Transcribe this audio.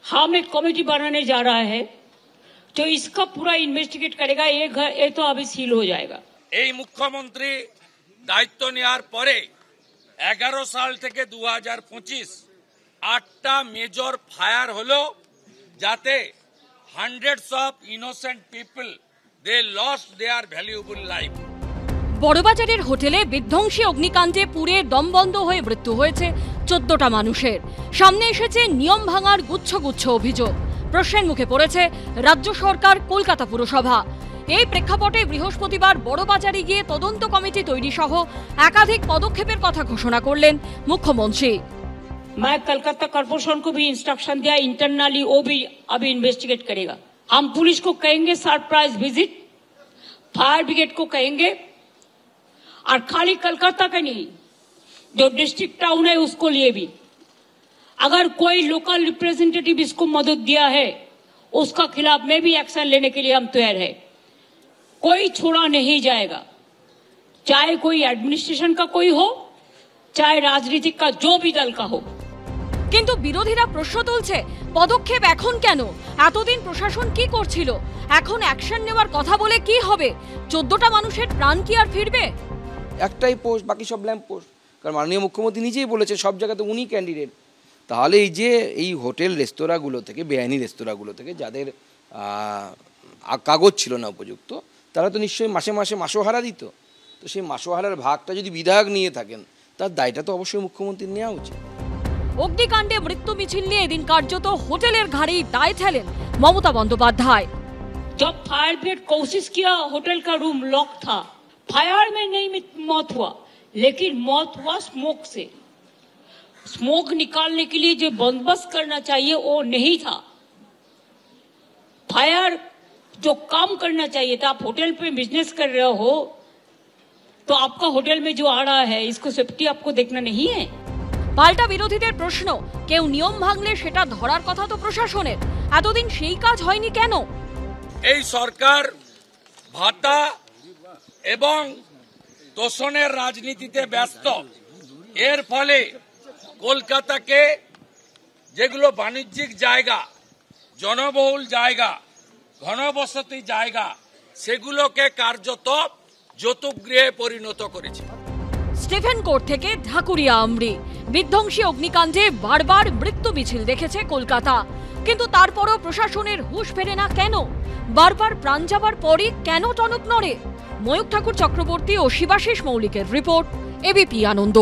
हम एक कमेटी बनाने जा रहा है जो इसका पूरा इन्वेस्टिगेट करेगा। ये तो अभी सील हो जाएगा। এই মুখ্যমন্ত্রী দায়িত্ব নেওয়ার পরে 11 সাল থেকে 2025 8টা মেজর ফায়ার হলো, যাতে hundreds of innocent people they lost their valuable life. বড়বাজারের হোটেলে বিধ্বংসী অগ্নিকাণ্ডে পুড়ে দমবন্ধ হয়ে মৃত্যু হয়েছে 14টা মানুষের। সামনে এসেছে নিয়ম ভাঙার গুচ্ছ গুচ্ছ অভিযোগ। প্রশ্নের মুখে পড়েছে রাজ্য সরকার, কলকাতা পুরসভা। এই প্রেক্ষাপটে বৃহস্পতিবার বড়বাজারে গিয়ে তদন্ত কমিটি তৈরি সহ একাধিক পদক্ষেপের কথা ঘোষণা করলেন মুখ্যমন্ত্রী। मैं कलकत्ता कॉर्पोरेशन को भी इंस्ट्रक्शन दिया, इंटरनली वो भी अभी इन्वेस्टिगेट करेगा। हम पुलिस को कहेंगे सरप्राइज विजिट, फायर ब्रिगेड को कहेंगे, और खाली कलकत्ता का नहीं, जो डिस्ट्रिक्ट टाउन है उसको लिए भी, अगर कोई लोकल रिप्रेजेंटेटिव इसको मदद दिया है उसका खिलाफ में भी एक्शन लेने के लिए हम तैयार है। कोई छोड़ा नहीं जाएगा, चाहे कोई एडमिनिस्ट्रेशन का कोई हो, चाहे राजनीतिक का जो भी दल का हो। কিন্তু বিরোধীরা প্রশ্ন তুলছে, পদক্ষেপ এখন কেন? এতদিন প্রশাসন কি করছিল? এখন অ্যাকশন নেওয়ার কথা বলে কি হবে? 14টা মানুষের প্রাণ কি আর ফিরবে? একটাই পোস্ট, বাকি সব ল্যাম্প পোস্ট। কারণ মাননীয় মুখ্যমন্ত্রী নিজেই বলেছে সব জায়গাতে উনি ক্যান্ডিডেট। তাহলে এই যে এই হোটেল রেস্তোরাঁগুলো থেকে, বেআইনি রেস্তোরাঁগুলো থেকে যাদের কাগজ ছিল না উপযুক্ত, তারা তো নিশ্চয়ই মাসে মাসে মাসোহারা দিত। তো সেই মাসোহারার ভাগটা যদি বিধায়ক নিয়ে থাকেন, তার দায়টা তো অবশ্যই মুখ্যমন্ত্রীর নেওয়া উচিত। অগ্নিকাণ্ডে মৃত্যু মিছিল নিয়ে এদিন কার্যত হোটেলের ঘাড়েই দায় ঠেলেন মমতা বন্দ্যোপাধ্যায়। जब फायर ब्रिगेड कोशिश किया, होटल का रूम लॉक था, फायर में नहीं मौत हुआ, लेकिन मौत हुआ स्मोक से। स्मोक निकालने के लिए जो बंदोबस्त करना चाहिए वो नहीं था। फायर जो काम करना चाहिए था, आप होटल पे बिजनेस कर रहे हो तो आपका होटल में जो आ रहा है, इसको सेफ्टी आपको देखना नहीं है। পাল্টা বিরোধীদের প্রশ্ন, কেউ নিয়ম ভাঙলে সেটা ধরার কথা তো প্রশাসনের, এতদিন সেই কাজ হয়নি কেন? এই সরকার ভাতা এবং তোষণের রাজনীতিতে ব্যস্ত। এর ফলে কলকাতাকে যেগুলো বাণিজ্যিক জায়গা, জনবহুল জায়গা, ঘনবসতি জায়গা, সেগুলোকে কার্যত যৌতুকগৃহে পরিণত করেছে। স্টিফেন কোর্ট থেকে ঢাকুরিয়া আমরি, বিধ্বংসী অগ্নিকাণ্ডে বারবার মৃত্যু মিছিল দেখেছে কলকাতা। কিন্তু তারপরও প্রশাসনের হুঁশ ফেরে না কেন? বারবার প্রাণ যাবার পরই কেন টনক নড়ে? ময়ূখ ঠাকুর চক্রবর্তী ও শিবাশিস মৌলিকের রিপোর্ট, এবিপি আনন্দ।